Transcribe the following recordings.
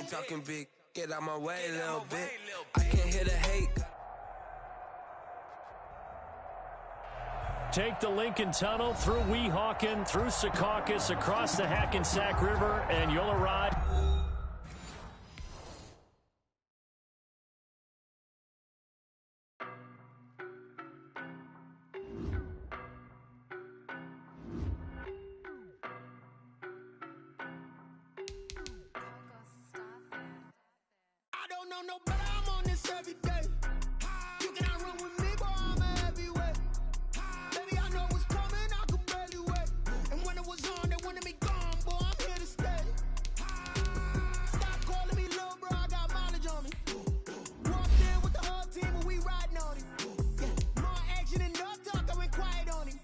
ain't talking big. Get out my way a little bit. I can't hear the hate. Take the Lincoln Tunnel through Weehawken, through Secaucus, across the Hackensack River, and you'll arrive. I don't know no better, I'm on this every day. You cannot run with me, boy, I'm a heavyweight. Baby, I know what's coming, I could barely wait. And when it was on, they wanted me gone, boy, I'm here to stay. Stop calling me little bro, I got mileage on me. Walked in with the whole team and we riding on him. Yeah, more action and no talk, I went quiet on him.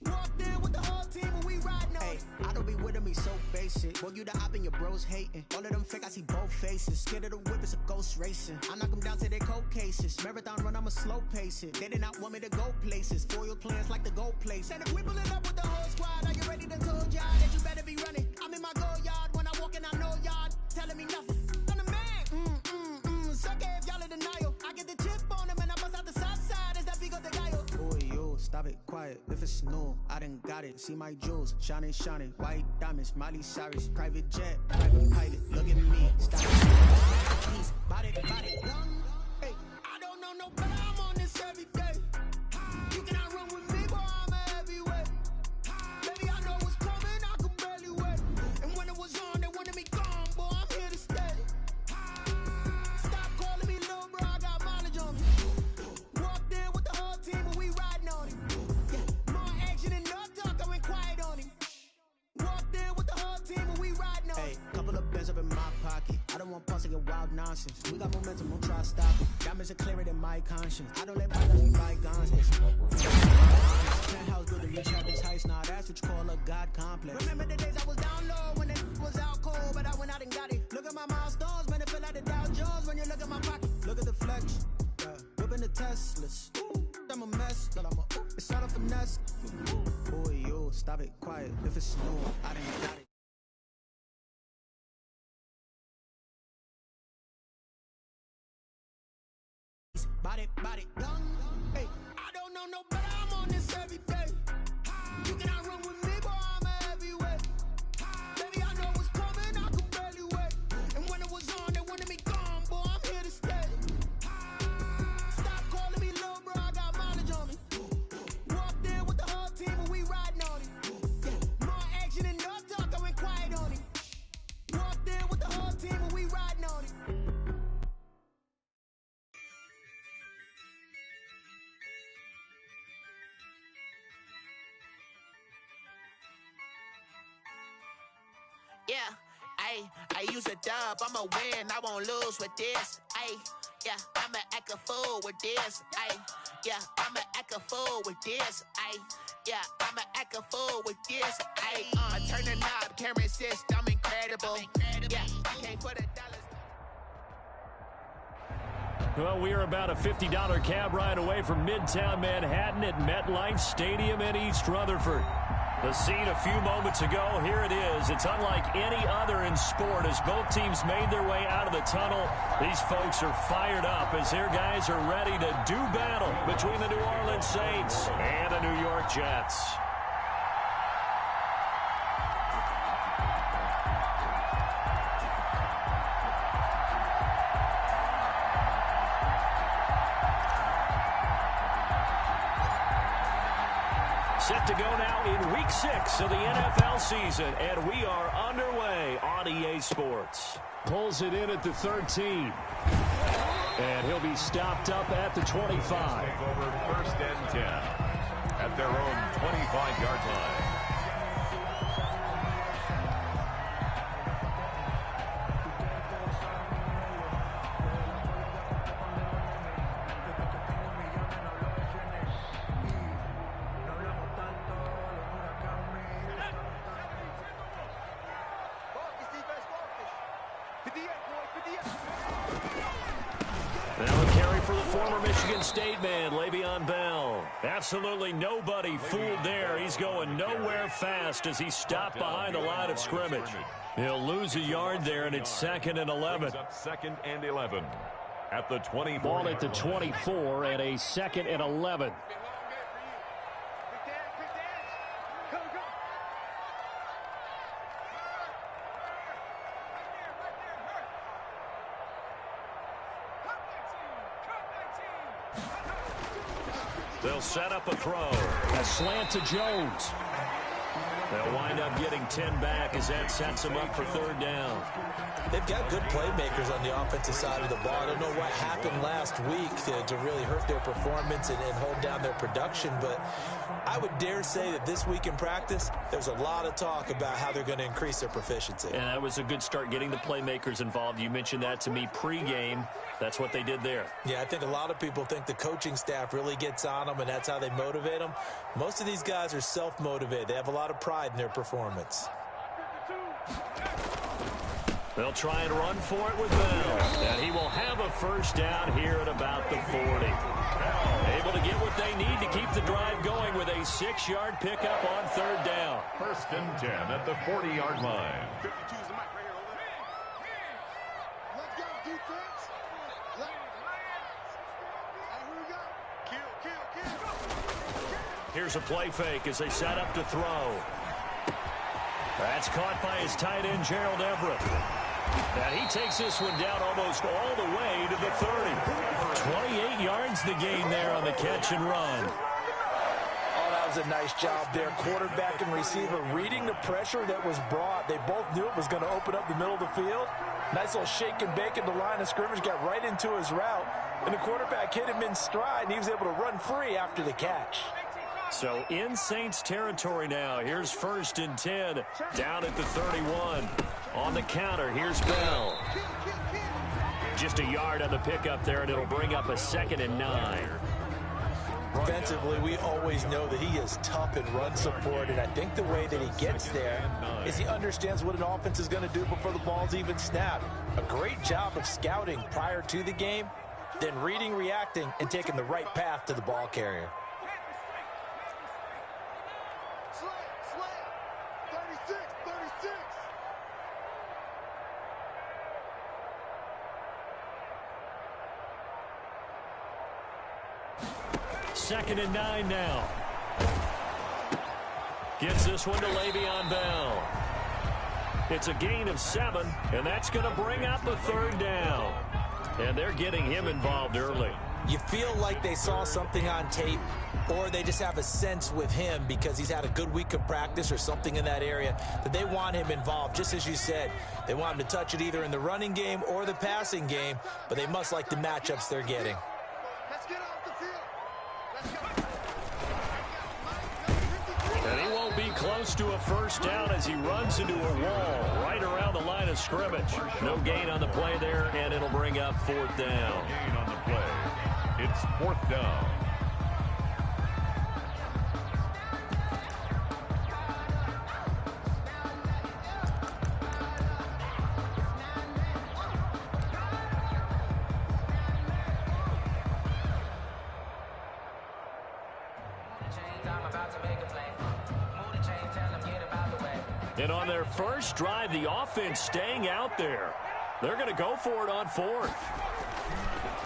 Walked in with the whole team and we riding on him. I don't be with him, he's so basic. Boy, you the op and your bros hating. All of them fake, I see both faces. Scared of the whip, it's a ghost racing. I knock them down to their cold cases. Marathon run, I'ma slow pace it. They did not want me to go places. Foil plans like the gold place. And if we pulling up with the whole squad, are you ready to told y'all that you better be running? I'm in my go yard. When I walk in, I know y'all telling me nothing. I'm the man. Suck it if y'all in denial. I get the chip on them and I bust out the south side. Is that big of the guy? Boy, yo, stop it, quiet. If it's new, I done got it. See my jewels, shining, shining. White diamonds, Miley Cyrus. Private jet, private pilot. Look at me, stop it. Peace, body, young. Hey, I don't know no better, I'm on this every day. You cannot run with me, boy, I'm a heavyweight. Baby, I know what's coming, I could barely wait. And when it was on, they wanted me gone, boy, I'm here to stay. Stop calling me little bro, I got mileage on me. Walked in with the whole team and we riding on him. Yeah, more action and no talk, I went quiet on him. Walked in with the whole team and we riding on him. Hey, couple of bins up in my pocket. I don't want pulse to get wild nonsense. We got momentum, don't try to stop it. Diamonds are clearer than my conscience. I don't let bygones be bygones. Penthouse building, rich habits, heights. Nah, that's what you call a God complex. Remember the days I was down low when it was out cold, but I went out and got it. Look at my milestones, man, it feel like the Dow Jones when you look at my pocket. Look at the flex. Whipping the Teslas. I'm a mess, but I'm a it's all a finesse. Boy, yo, stop it, quiet. If it's new, I done got it. Body, young. Hey, I don't know no better, I'm on this every day. You cannot run with me, boy, I'm a heavyweight. Baby, I know what's coming, I could barely wait. And when it was on, they wanted me gone, boy, I'm here to stay. Stop calling me little bro, I got mileage on me. Walked in with the whole team and we riding on him. Yeah, more action and no talk, I went quiet on him. Walked in with the whole team and we riding on him. Yeah, I use a dub, I'ma win, I won't lose with this. Yeah, I'ma act a fool with this. Yeah, I'ma act a fool with this. Yeah, I'ma act a fool with this. I turn the knob, can't resist, I'm incredible. Yeah, can't put $1. Well, we are about a $50 cab ride away from Midtown Manhattan at MetLife Stadium in East Rutherford. The scene a few moments ago, here it is. It's unlike any other in sport as both teams made their way out of the tunnel. These folks are fired up as their guys are ready to do battle between the New Orleans Saints and the New York Jets. Set to go now in Week 6 of the NFL season, and we are underway on EA Sports. Pulls it in at the 13. And he'll be stopped up at the 25. Take over 1st and 10 at their own 25-yard line. Now a carry for the former Michigan State man, Le'Veon Bell. Absolutely nobody fooled there. He's going nowhere fast as he stopped behind the line of scrimmage. He'll lose a yard there, and it's 2nd and 11. Second and 11 at the 24. Ball at the 24 and a 2nd and 11. They'll set up a throw. A slant to Jones. They'll wind up getting 10 back as that sets them up for 3rd down. They've got good playmakers on the offensive side of the ball. I don't know what happened last week to really hurt their performance and hold down their production, but I would dare say that this week in practice, there's a lot of talk about how they're going to increase their proficiency. And that was a good start, getting the playmakers involved. You mentioned that to me pregame. That's what they did there. Yeah, I think a lot of people think the coaching staff really gets on them, and that's how they motivate them. Most of these guys are self-motivated. They have a lot of pride in their performance. They'll try and run for it with Bell. And he will have a 1st down here at about the 40. Able to get what they need to keep the drive going with a 6-yard pickup on 3rd down. 1st and 10 at the 40-yard line. 52's the mic right here. Let's go, defense. Here we go. Kill. Here's a play fake as they set up to throw. That's caught by his tight end, Gerald Everett. And he takes this one down almost all the way to the 30. 28 yards the gain there on the catch and run. Oh, that was a nice job there. Quarterback and receiver reading the pressure that was brought. They both knew it was going to open up the middle of the field. Nice little shake and bake at the line of scrimmage, got right into his route. And the quarterback hit him in stride, and he was able to run free after the catch. So in Saints territory now. Here's 1st and 10 down at the 31. On the counter, here's Bell. Just a yard on the pickup there, and it'll bring up a 2nd and 9. Defensively, we always know that he is tough in run support, and I think the way that he gets there is he understands what an offense is going to do before the ball's even snapped. A great job of scouting prior to the game, then reading, reacting, and taking the right path to the ball carrier. 36. 2nd and 9 now. Gets this one to Le'Veon Bell. It's a gain of 7, and that's going to bring up a 3rd down. And they're getting him involved early. You feel like they saw something on tape, or they just have a sense with him because he's had a good week of practice or something in that area that they want him involved. Just as you said, they want him to touch it either in the running game or the passing game, but they must like the matchups they're getting. Let's get off the field. Let's go. And he won't be close to a 1st down as he runs into a wall right around the line of scrimmage. No gain on the play there, and it'll bring up 4th down. Gain on the play. It's 4th down. And on their first drive, the offense staying out there. They're going to go for it on 4th.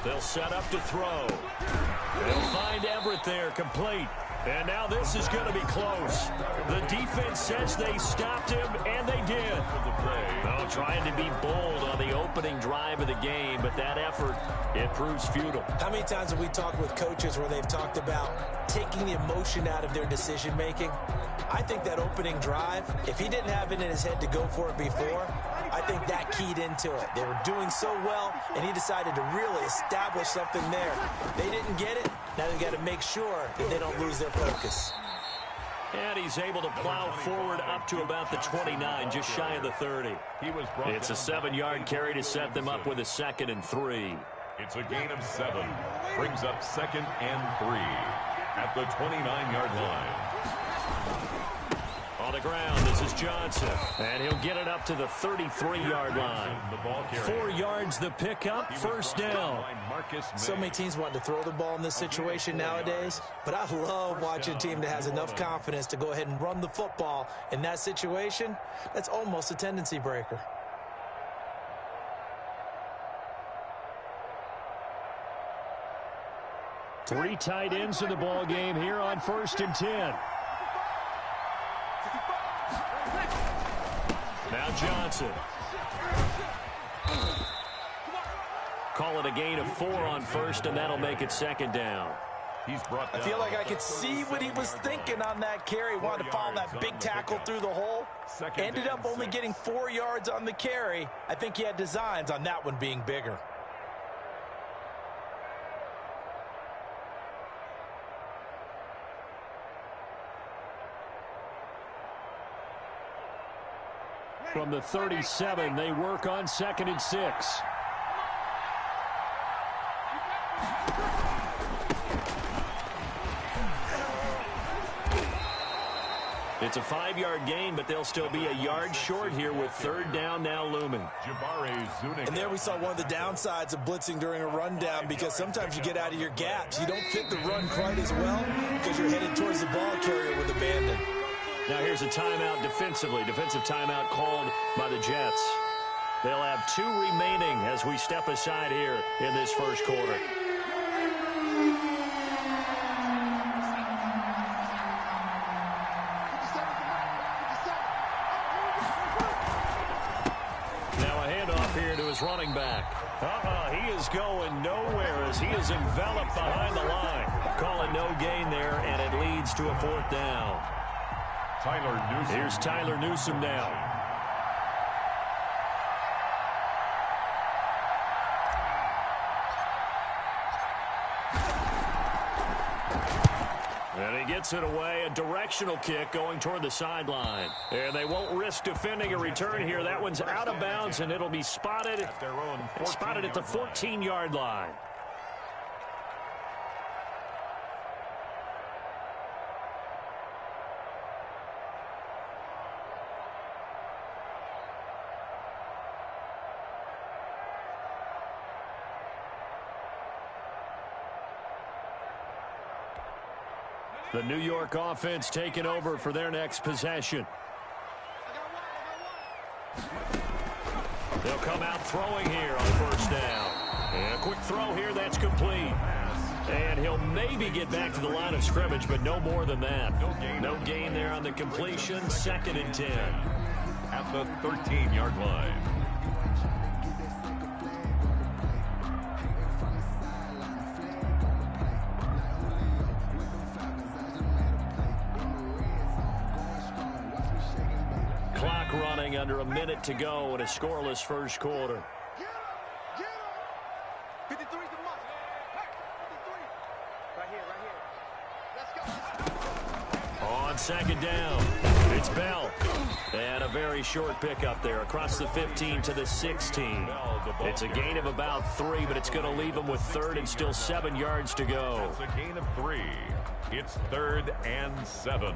They'll set up to throw. They'll find Everett there, complete. And now this is going to be close. The defense says they stopped him, and they did. Oh, trying to be bold on the opening drive of the game, but that effort, it proves futile. How many times have we talked with coaches where they've talked about taking the emotion out of their decision-making? I think that opening drive, if he didn't have it in his head to go for it before, I think that keyed into it. They were doing so well, and he decided to really establish something there. They didn't get it. Now they've got to make sure that they don't lose their focus. And he's able to plow forward up to about the 29, just shy of the 30. It's a 7-yard carry to set them up with a 2nd and 3. It's a gain of 7. Brings up 2nd and 3 at the 29-yard line. On On the ground, this is Johnson. And he'll get it up to the 33-yard line. 4 yards the pickup, first down. So many teams want to throw the ball in this situation nowadays, but I love watching a team that has enough confidence to go ahead and run the football in that situation. That's almost a tendency breaker. Three tight ends in the ball game here on 1st and 10. Now Johnson. Call it a gain of 4 on 1st, and that'll make it 2nd down. I feel like I could see what he was thinking on that carry. Wanted to follow that big tackle through the hole. Ended up only getting 4 yards on the carry. I think he had designs on that one being bigger. From the 37, they work on 2nd and 6. It's a 5-yard gain, but they'll still be a yard short here with 3rd down now looming. And there we saw one of the downsides of blitzing during a rundown, because sometimes you get out of your gaps. You don't fit the run quite as well because you're headed towards the ball carrier with abandon. Now here's a timeout defensively. Defensive timeout called by the Jets. They'll have 2 remaining as we step aside here in this first quarter. Now a handoff here to his running back. He is going nowhere as he is enveloped behind the line. Call it no gain there, and it leads to a 4th down. Here's Tyler Newsome now. And he gets it away. A directional kick going toward the sideline. And they won't risk defending a return here. That one's out of bounds, and it'll be spotted at the 14-yard line. The New York offense taking over for their next possession. They'll come out throwing here on 1st down. And a quick throw here, that's complete. And he'll maybe get back to the line of scrimmage, but no more than that. No gain there on the completion, 2nd and 10. At the 13-yard line. Clock running under a minute to go in a scoreless first quarter. On 2nd down, it's Bell. And a very short pickup there across the 15 to the 16. It's a gain of about 3, but it's going to leave them with 3rd and still 7 yards to go. It's a gain of 3. It's 3rd and 7.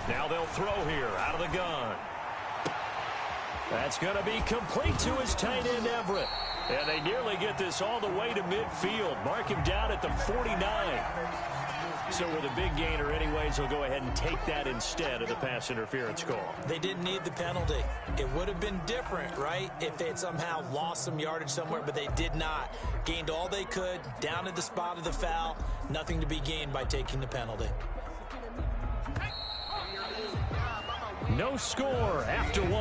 Now they'll throw here out of the gun. That's going to be complete to his tight end, Everett. And they nearly get this all the way to midfield. Mark him down at the 49. So with a big gainer anyways, he'll go ahead and take that instead of the pass interference call. They didn't need the penalty. It would have been different, right, if they had somehow lost some yardage somewhere, but they did not. Gained all they could, down at the spot of the foul. Nothing to be gained by taking the penalty. No score after 1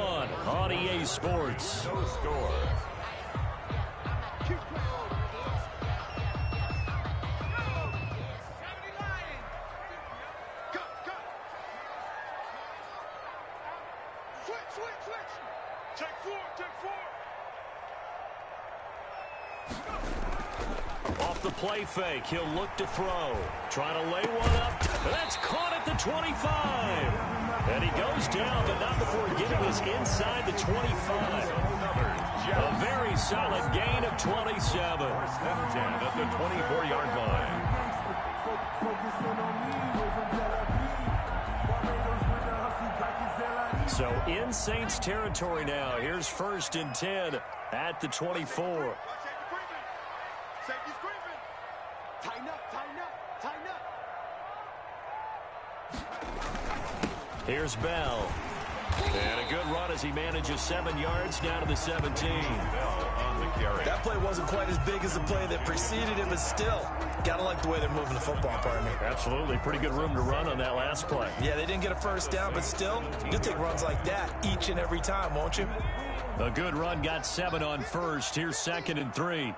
on EA Sports. No score. Off the play fake, he'll look to throw. Trying to lay one up. That's caught at the 25. And he goes down, but not before getting us inside the 25. A very solid gain of 27. First and 10 at the 24-yard line. So in Saints territory now. Here's 1st and 10 at the 24. Here's Bell. And a good run as he manages 7 yards down to the 17. Bell on the carry. That play wasn't quite as big as the play that preceded it, but still, gotta like the way they're moving the football, partner. Absolutely. Pretty good room to run on that last play. Yeah, they didn't get a first down, but still, you'll take runs like that each and every time, won't you? A good run, got 7 on first. Here's 2nd and 3.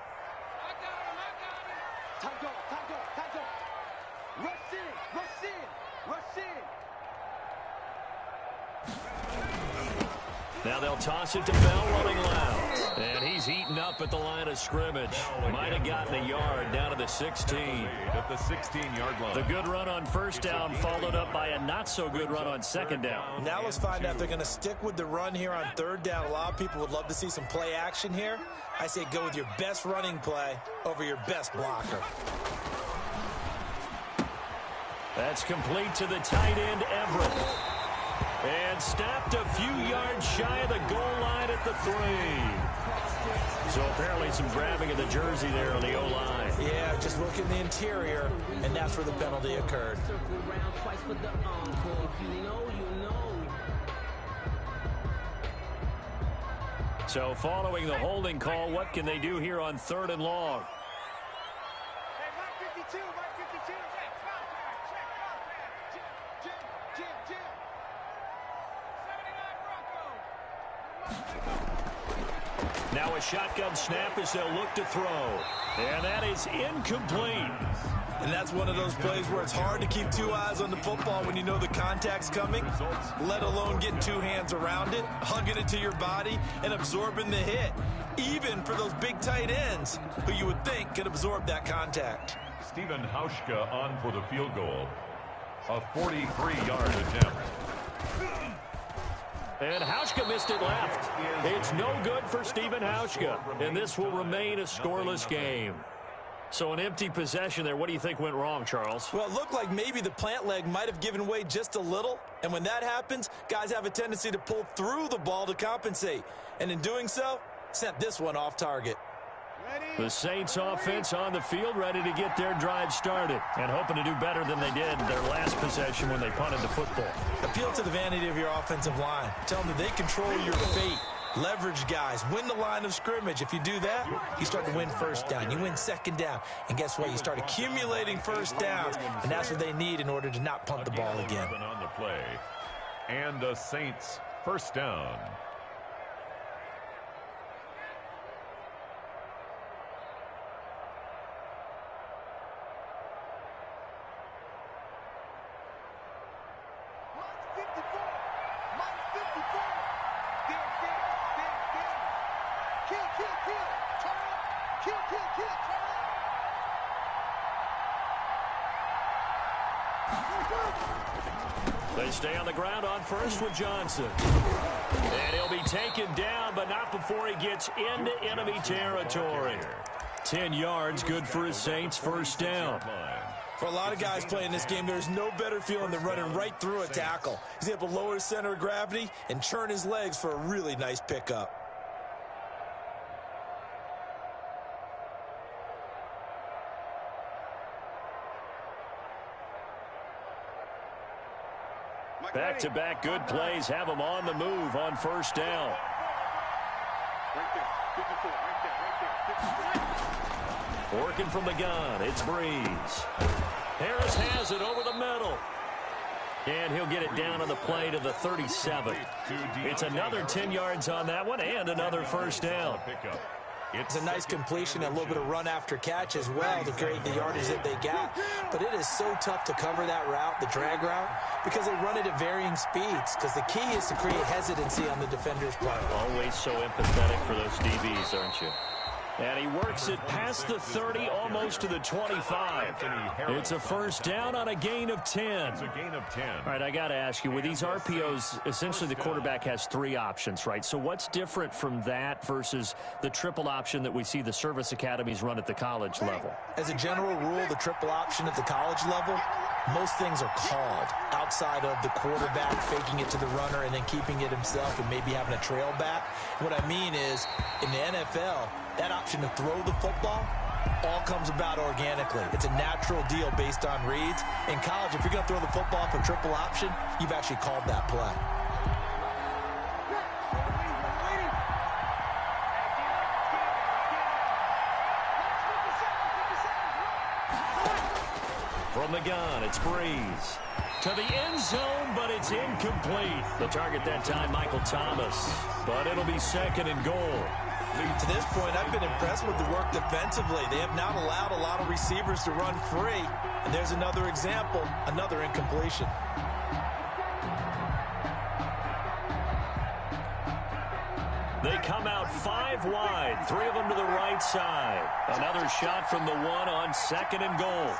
Now they'll toss it to Bell running loud. And he's eaten up at the line of scrimmage. Might have gotten a yard down to the 16. At the 16-yard line. The good run on first down followed up by a not-so-good run on second down. Now let's find out if they're going to stick with the run here on third down. A lot of people would love to see some play action here. I say go with your best running play over your best blocker. That's complete to the tight end, Everett. And stopped a few yards shy of the goal line at the 3. So apparently some grabbing of the jersey there on the O-line. Yeah, just look in the interior, and that's where the penalty occurred. So following the holding call, what can they do here on 3rd and long? Now a shotgun snap as they'll look to throw. And that is incomplete. And that's one of those plays where it's hard to keep 2 eyes on the football when you know the contact's coming, let alone getting 2 hands around it, hugging it to your body, and absorbing the hit. Even for those big tight ends who you would think could absorb that contact. Stephen Hauschka on for the field goal. A 43-yard attempt. And Hauschka missed it left. It's no good for Stephen Hauschka. And this will remain a scoreless game. So an empty possession there. What do you think went wrong, Charles? Well, it looked like maybe the plant leg might have given way just a little. And when that happens, guys have a tendency to pull through the ball to compensate. And in doing so, sent this one off target. The Saints offense on the field, ready to get their drive started and hoping to do better than they did their last possession when they punted the football. Appeal to the vanity of your offensive line. Tell them that they control your fate. Leverage guys. Win the line of scrimmage. If you do that, you start to win first down. You win second down. And guess what? You start accumulating first downs. And that's what they need in order to not punt the ball again. On the play. And the Saints first down. They stay on the ground on first with Johnson. And he'll be taken down, but not before he gets into enemy territory. 10 yards, good for his Saints first down. For a lot of guys playing this game, there's no better feeling than running right through a tackle. He's able to lower his center of gravity and churn his legs for a really nice pickup. Back-to-back good plays have them on the move on first down. Working from the gun, it's Breeze. Harris has it over the middle. And he'll get it down on the play to the 37. It's another 10 yards on that one and another first down. It's a nice completion, a little bit of run after catch as well to create the yardage that they got. But it is so tough to cover that route, the drag route, because they run it at varying speeds. Because the key is to create hesitancy on the defender's part. Always so empathetic for those DBs, aren't you? And he works it past the 30, almost to the 25. It's a first down on a gain of 10. It's a gain of 10. All right, I got to ask you, with these RPOs, essentially the quarterback has 3 options, right? So what's different from that versus the triple option that we see the service academies run at the college level? As a general rule, the triple option at the college level, most things are called outside of the quarterback faking it to the runner and then keeping it himself and maybe having a trail back. What I mean is, in the NFL, that option to throw the football all comes about organically. It's a natural deal based on reads. In college, if you're going to throw the football for triple option, you've actually called that play. From the gun, it's Breeze. To the end zone, but it's incomplete. The target that time, Michael Thomas. But it'll be second and goal. To this point, I've been impressed with the work defensively. They have not allowed a lot of receivers to run free. And there's another example, another incompletion. They come out 5 wide, 3 of them to the right side. Another shot from the 1 on second and goal.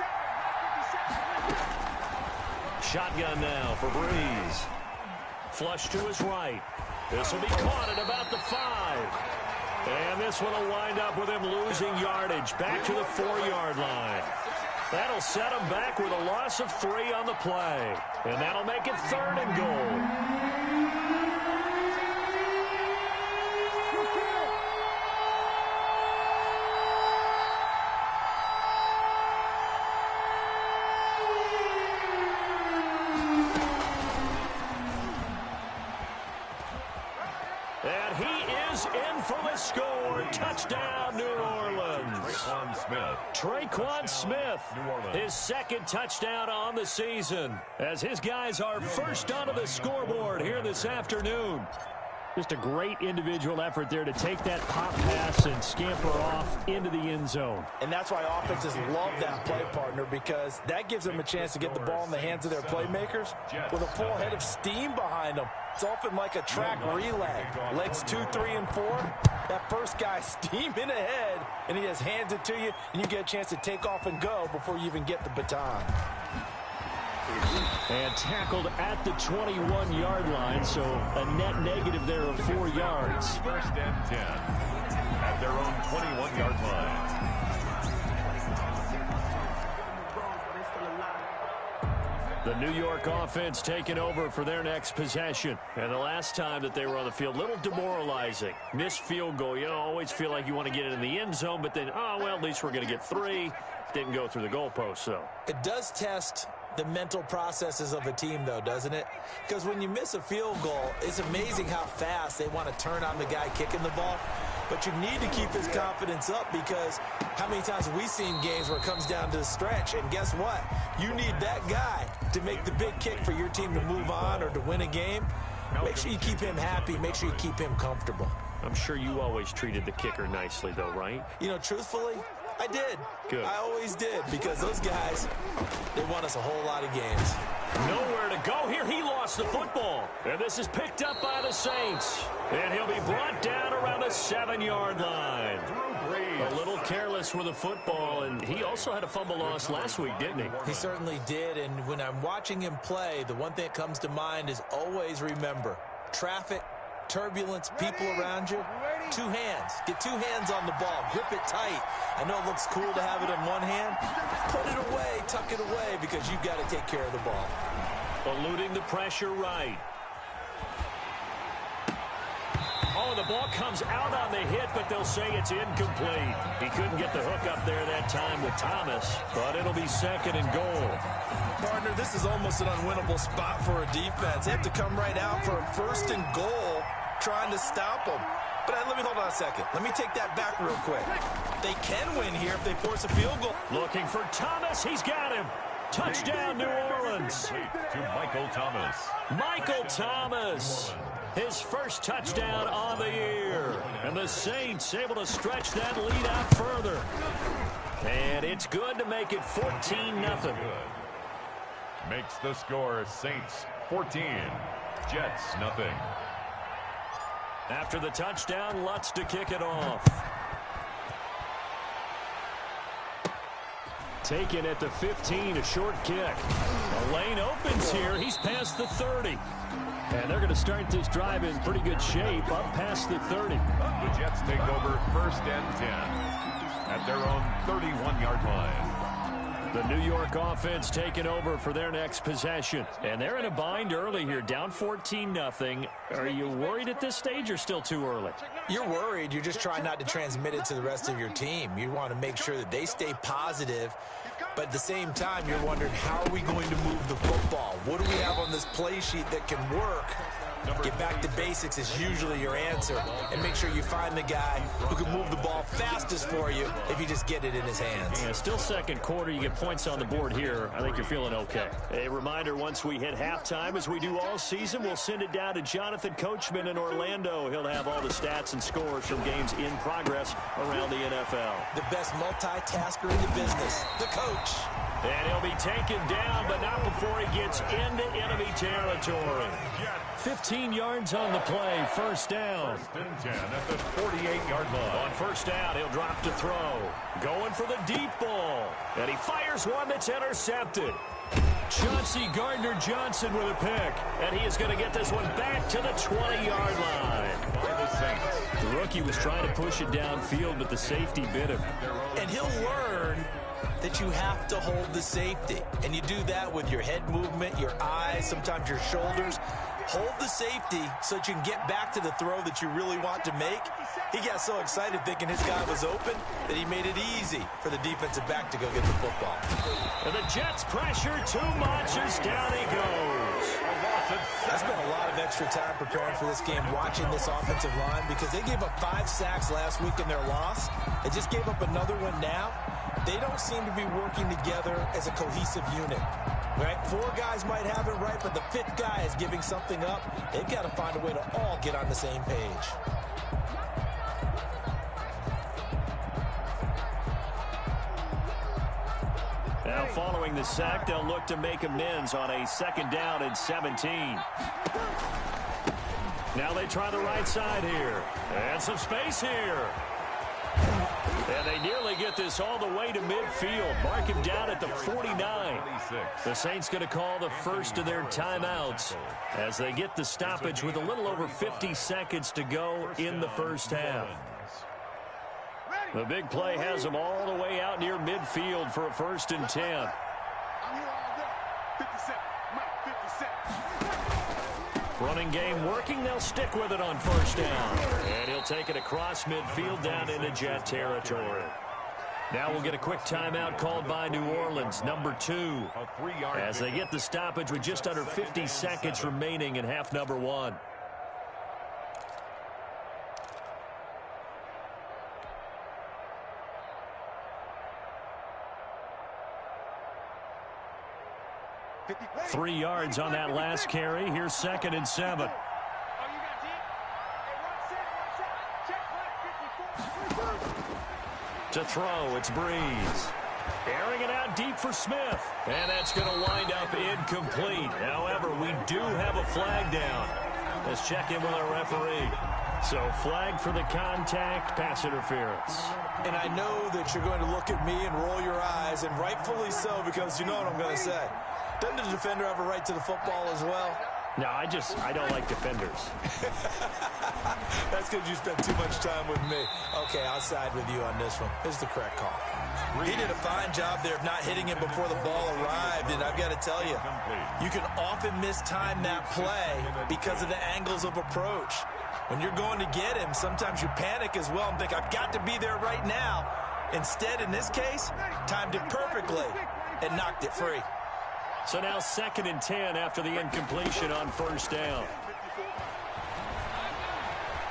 Shotgun now for Breeze. Flush to his right. This will be caught at about the 5. And this one will wind up with him losing yardage back to the 4-yard line. That'll set him back with a loss of 3 on the play. And that'll make it 3rd and goal. And he is in for the score. Touchdown, New Orleans. Traquan Smith, New Orleans. his 2nd touchdown on the season, as his guys are first onto the scoreboard here this afternoon. Just a great individual effort there to take that pop pass and scamper off into the end zone. And that's why offenses love that play, partner, because that gives them a chance to get the ball in the hands of their playmakers with a full head of steam behind them. It's often like a track relay. Legs 2, 3, and 4. That first guy steaming ahead, and he just hands it to you, and you get a chance to take off and go before you even get the baton. And tackled at the 21-yard line, so a net negative there of 4 yards. First and 10 at their own 21-yard line. The New York offense taking over for their next possession. And the last time that they were on the field, a little demoralizing. Missed field goal. You know, always feel like you want to get it in the end zone, but then, oh, well, at least we're going to get 3. Didn't go through the goalpost, though. It does test the mental processes of a team, though, doesn't it? Because when you miss a field goal, it's amazing how fast they want to turn on the guy kicking the ball. But you need to keep his confidence up, because how many times have we seen games where it comes down to the stretch? And guess what? You need that guy to make the big kick for your team to move on or to win a game. Make sure you keep him happy. Make sure you keep him comfortable. I'm sure you always treated the kicker nicely, though, right? You know, truthfully, I did. Good. I always did, because those guys, they won us a whole lot of games. Nowhere to go here. He lost the football. And this is picked up by the Saints. And he'll be brought down around the 7-yard line. A little careless with the football, and he also had a fumble loss last week, didn't he? He certainly did, and when I'm watching him play, the one thing that comes to mind is always remember, traffic, turbulence, people around you, 2 hands. Get 2 hands on the ball. Grip it tight. I know it looks cool to have it in one hand. Put it away, tuck it away, because you've got to take care of the ball. Eluding the pressure right. Oh, the ball comes out on the hit, but they'll say it's incomplete. He couldn't get the hook up there that time with Thomas, but it'll be 2nd and goal. Partner, this is almost an unwinnable spot for a defense. They have to come right out for a 1st and goal, trying to stop them. But let me hold on a second. Let me take that back real quick. They can win here if they force a field goal. Looking for Thomas. He's got him. Touchdown, New Orleans. To Michael Thomas. Michael Thomas, his first touchdown on the year. And the Saints able to stretch that lead out further. And it's good to make it 14-0. Makes the score Saints 14, Jets nothing. After the touchdown, Lutz to kick it off. Taken at the 15, a short kick. The lane opens here. He's past the 30. And they're going to start this drive in pretty good shape, up past the 30. The Jets take over 1st and 10 at their own 31-yard line. The New York offense taking over for their next possession. And they're in a bind early here, down 14-0. Are you worried at this stage or still too early? You're worried. You're just trying not to transmit it to the rest of your team. You want to make sure that they stay positive. But at the same time, you're wondering, how are we going to move the football? What do we have on this play sheet that can work? Get back to basics is usually your answer. And make sure you find the guy who can move the ball fastest for you if you just get it in his hands. Yeah, still second quarter. You get points on the board here. I think you're feeling okay. A reminder, once we hit halftime, as we do all season, we'll send it down to Jonathan Coachman in Orlando. He'll have all the stats and scores from games in progress around the NFL. The best multitasker in the business, the coach. And he'll be taken down, but not before he gets into enemy territory. 15 yards on the play, first down. 1st and 10 at the 48-yard line. On first down, he'll drop to throw. Going for the deep ball. And he fires one that's intercepted. Chauncey Gardner-Johnson with a pick. And he is going to get this one back to the 20-yard line. By the Saints. The rookie was trying to push it downfield, but the safety bit him. And he'll learn that you have to hold the safety. And you do that with your head movement, your eyes, sometimes your shoulders. Hold the safety so that you can get back to the throw that you really want to make. He got so excited thinking his guy was open that he made it easy for the defensive back to go get the football. And the Jets pressure too much as down he goes. I spent a lot of extra time preparing for this game, watching this offensive line, because they gave up 5 sacks last week in their loss. They just gave up another one now. They don't seem to be working together as a cohesive unit. Right? 4 guys might have it right, but the 5th guy is giving something up. They've got to find a way to all get on the same page. Now following the sack, they'll look to make amends on a 2nd down and 17. Now they try the right side here. And some space here. And they nearly get this all the way to midfield. Mark him down at the 49. The Saints going to call the first of their timeouts as they get the stoppage with a little over 50 seconds to go in the first half. The big play has them all the way out near midfield for a 1st and 10. Running game working. They'll stick with it on 1st down. And he'll take it across midfield down into Jet territory. Now we'll get a quick timeout called by New Orleans, number 2, as they get the stoppage with just under 50 seconds remaining in half number 1. Three yards on that last carry. Here's 2nd and 7. To throw, it's Breeze. Airing it out deep for Smith. And that's going to wind up incomplete. However, we do have a flag down. Let's check in with our referee. So flag for the contact, pass interference. And I know that you're going to look at me and roll your eyes, and rightfully so, because you know what I'm going to say. Doesn't the defender have a right to the football as well? No, I don't like defenders. That's because you spent too much time with me. Okay, I'll side with you on this one. This is the correct call. He did a fine job there of not hitting him before the ball arrived, and I've got to tell you, you can often mistime that play because of the angles of approach. When you're going to get him, sometimes you panic as well and think, I've got to be there right now. Instead, in this case, timed it perfectly and knocked it free. So now 2nd and 10 after the incompletion on 1st down.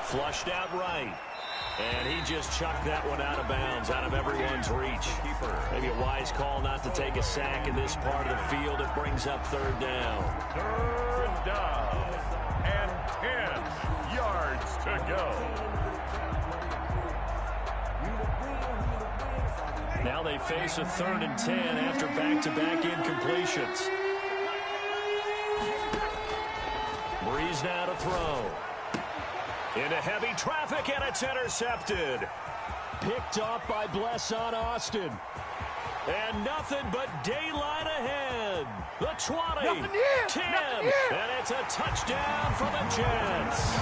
Flushed out right. And he just chucked that one out of bounds, out of everyone's reach. Maybe a wise call not to take a sack in this part of the field. It brings up third down. Third down and 10 yards to go. Now they face a 3rd and 10 after back-to-back incompletions. Breeze now to throw. Into heavy traffic, and it's intercepted. Picked off by Blesson Austin. And nothing but daylight ahead. The 20, 10, and it's a touchdown for the Jets.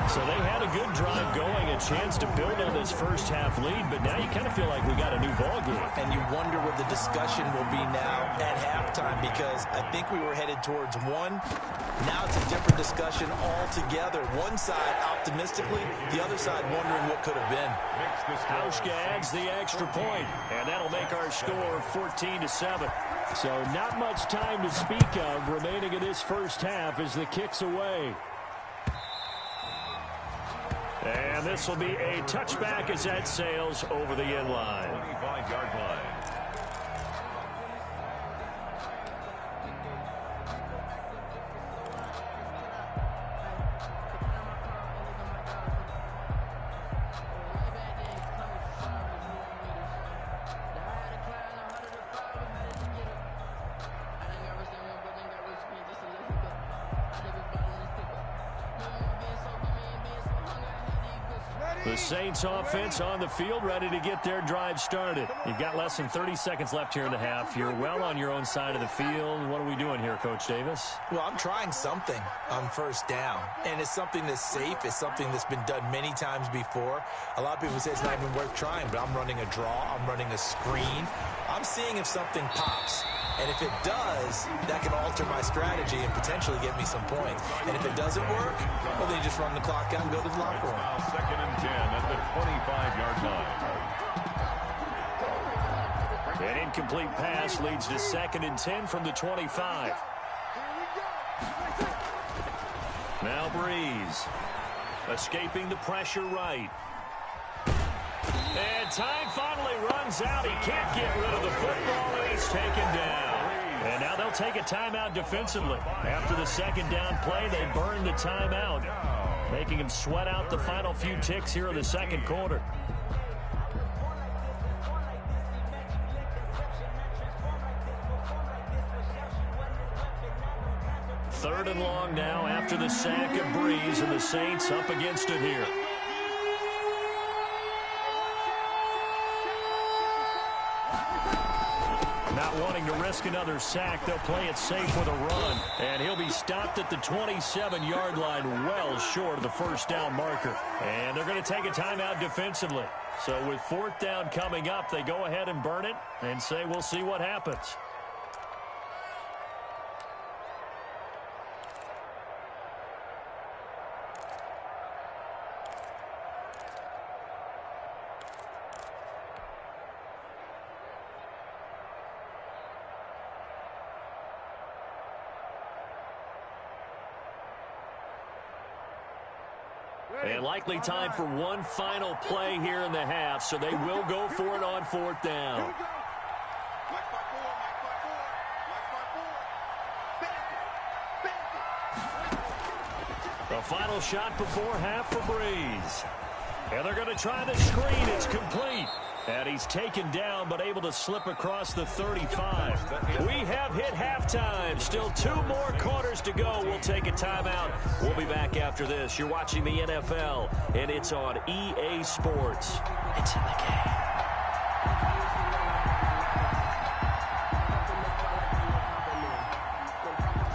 So they had a good drive going, a chance to build on this first half lead, but now you kind of feel like we got a new ball game. And you wonder what the discussion will be now at halftime, because I think we were headed towards one. Now it's a different discussion altogether. One side optimistically, the other side wondering what could have been. Hauschka adds the extra point, and that'll make our score 14-7. So not much time to speak of remaining in this first half as the kick's away. And this will be a touchback as that sails over the end line. 25-yard line. The Saints offense on the field, ready to get their drive started. You've got less than 30 seconds left here in the half. You're well on your own side of the field. What are we doing here, Coach Davis? Well, I'm trying something on first down, and it's something that's safe. It's something that's been done many times before. A lot of people say it's not even worth trying, but I'm running a draw. I'm running a screen. I'm seeing if something pops. And if it does, that can alter my strategy and potentially get me some points. And if it doesn't work, well, then you just run the clock out and go to the locker room. Now 2nd and 10 at the 25-yard line. An incomplete pass leads to 2nd and 10 from the 25. Now Breeze. Escaping the pressure right. And time finally runs out. He can't get rid of the football, and he's taken down. And now they'll take a timeout defensively. After the 2nd down play, they burn the timeout, making him sweat out the final few ticks here in the 2nd quarter. Third and long now after the sack of Breeze, and the Saints up against it here. Not wanting to risk another sack, they'll play it safe with a run. And he'll be stopped at the 27-yard line, well short of the first down marker. And they're going to take a timeout defensively. So with 4th down coming up, they go ahead and burn it and say we'll see what happens. And likely time for one final play here in the half, so they will go for it on 4th down. The final shot before half for Breeze. And they're going to try the screen. It's complete. And he's taken down, but able to slip across the 35. We have hit halftime. Still 2 more quarters to go. We'll take a timeout. We'll be back after this. You're watching the NFL, and it's on EA Sports. It's in the game.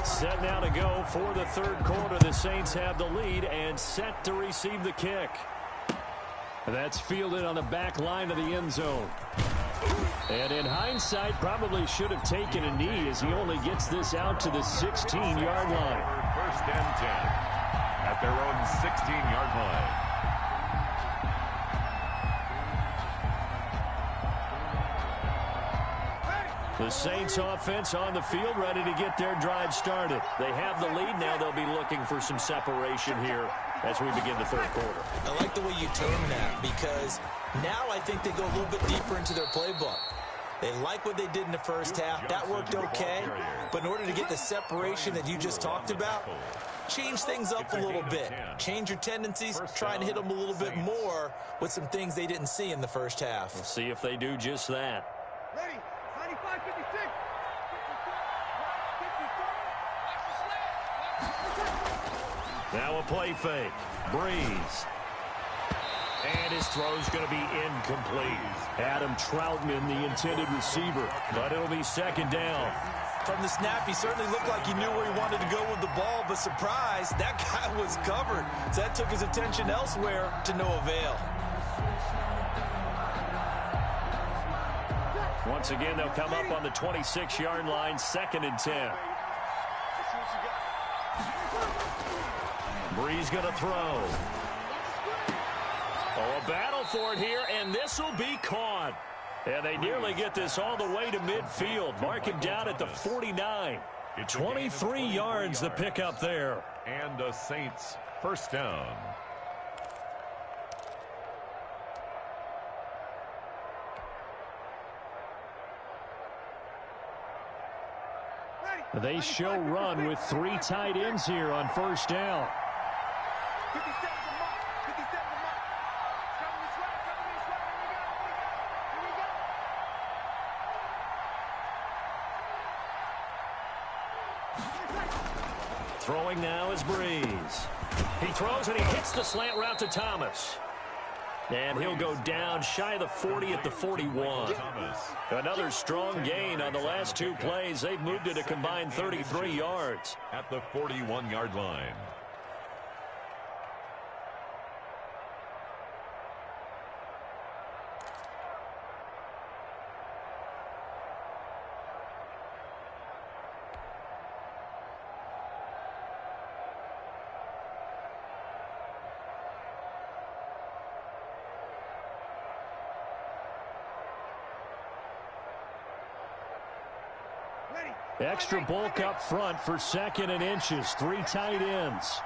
Set now to go for the 3rd quarter. The Saints have the lead and set to receive the kick. That's fielded on the back line of the end zone. And in hindsight, probably should have taken a knee as he only gets this out to the 16-yard line. 1st and 10 at their own 16-yard line. The Saints offense on the field, ready to get their drive started. They have the lead. Now they'll be looking for some separation here as we begin the third quarter. I like the way you term that, because now I think they go a little bit deeper into their playbook. They like what they did in the first half. That worked okay. But in order to get the separation that you just talked about, change things up a little bit. Change your tendencies. Try and hit them a little bit more with some things they didn't see in the first half. We'll see if they do just that. Ready? 95, 56. Now a play fake. Breeze. And his throw's going to be incomplete. Adam Troutman, the intended receiver, but it'll be second down. From the snap, he certainly looked like he knew where he wanted to go with the ball, but surprise, that guy was covered. So that took his attention elsewhere to no avail. Once again, they'll come up on the 26-yard line, 2nd and 10. Breeze going to throw. Oh, a battle for it here, and this will be caught. And they nearly get this all the way to midfield. Mark him down at the 49. 23 yards the pickup there. And the Saints first down. They show run with 3 tight ends here on first down. 57 to Mark. 57 to Mark. Coming this way. Here we go. Throwing now is Breeze. He throws and he hits the slant route to Thomas. And he'll go down shy of the 40 at the 41. Another strong gain on the last 2 plays. They've moved it a combined 33 yards. At the 41-yard line. Extra bulk up front for 2nd and inches. 3 tight ends.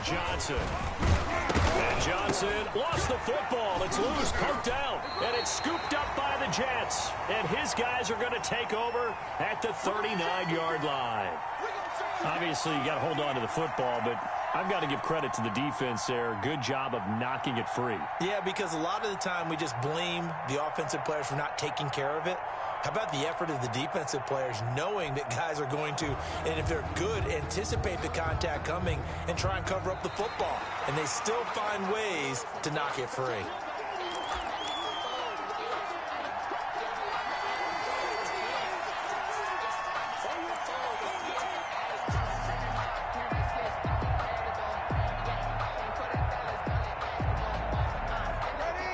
Johnson. And Johnson lost the football. It's loose, poked out, and it's scooped up by the Jets. And his guys are going to take over at the 39-yard line. Obviously, you got to hold on to the football, but I've got to give credit to the defense there. Good job of knocking it free. Yeah, because a lot of the time we just blame the offensive players for not taking care of it. How about the effort of the defensive players knowing that guys are going to, and if they're good, anticipate the contact coming and try and cover up the football. And they still find ways to knock it free.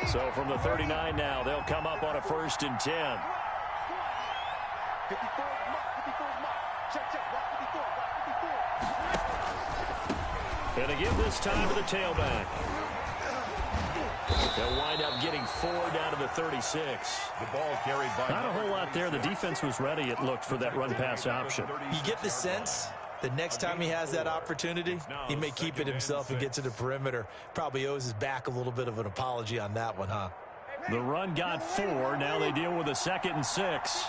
So from the 39 now, they'll come up on a 1st and 10. 54 mark. Check. 54. And again this time to the tailback. They'll wind up getting 4 down to the 36. The ball carried by. Not a whole lot there. The defense was ready, it looked, for that run-pass option. You get the sense the next time he has that opportunity, he may keep it himself and get to the perimeter. Probably owes his back a little bit of an apology on that one, huh? The run got 4. Now they deal with a 2nd and 6.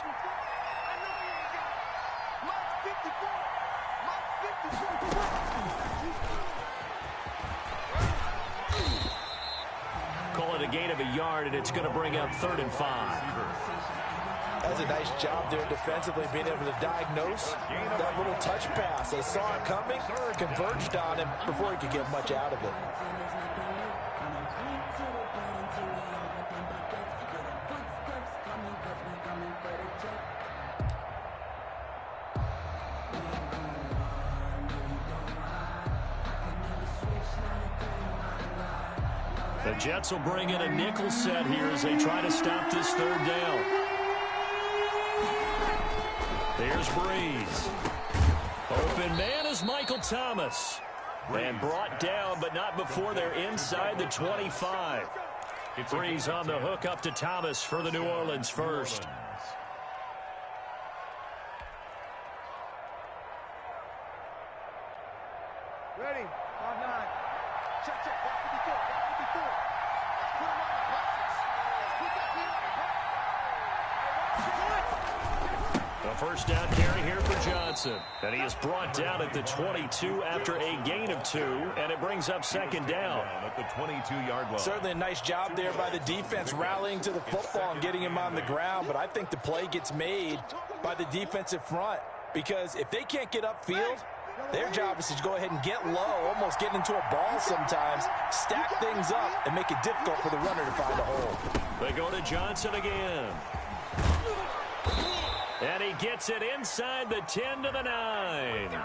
Call it a gain of a yard, and it's going to bring up 3rd and 5. That's a nice job there defensively, being able to diagnose that little touch pass. They saw it coming, converged on him before he could get much out of it. The Jets will bring in a nickel set here as they try to stop this 3rd down. Here's Breeze. Open man is Michael Thomas. And brought down, but not before they're inside the 25. Breeze on the hook up to Thomas for the New Orleans first. Ready? 5-9. Check, check. 154. 154. Put him on the boxes. Put that kid on the box. The first down carry here for Johnson. And he is brought down at the 22 after a gain of 2. And it brings up second down. At the 22-yard line. Certainly a nice job there by the defense rallying to the football and getting him on the ground. But I think the play gets made by the defensive front. Because if they can't get upfield, their job is to go ahead and get low, almost get into a ball sometimes, stack things up, and make it difficult for the runner to find a hole. They go to Johnson again. And he gets it inside the 10 to the 9.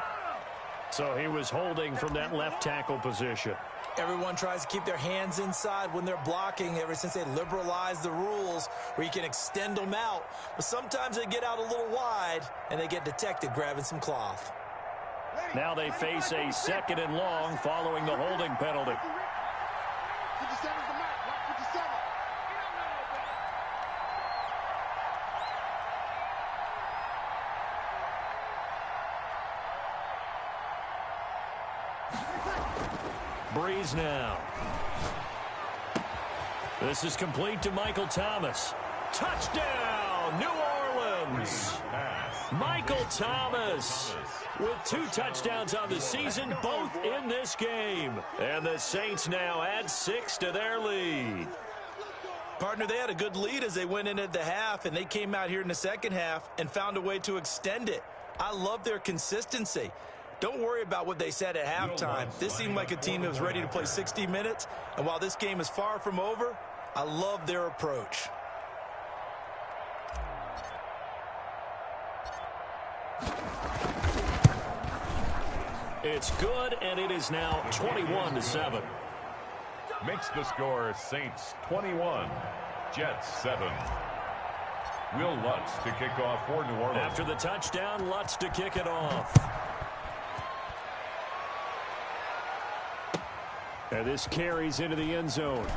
So he was holding from that left tackle position. Everyone tries to keep their hands inside when they're blocking ever since they liberalized the rules where you can extend them out. But sometimes they get out a little wide, and they get detected grabbing some cloth. Now they face a second and long following the holding penalty. 57's the mark. 57. Breeze now. This is complete to Michael Thomas. Touchdown, New Orleans. Michael Thomas with 2 touchdowns on the season, both in this game. And the Saints now add 6 to their lead. Partner, they had a good lead as they went into the half, and they came out here in the second half and found a way to extend it. I love their consistency. Don't worry about what they said at halftime. This seemed like a team that was ready to play 60 minutes, and while this game is far from over, I love their approach. It's good, and it is now 21-7. Makes the score Saints 21, Jets 7. Will Lutz to kick off for New Orleans. After the touchdown, Lutz to kick it off. And this carries into the end zone.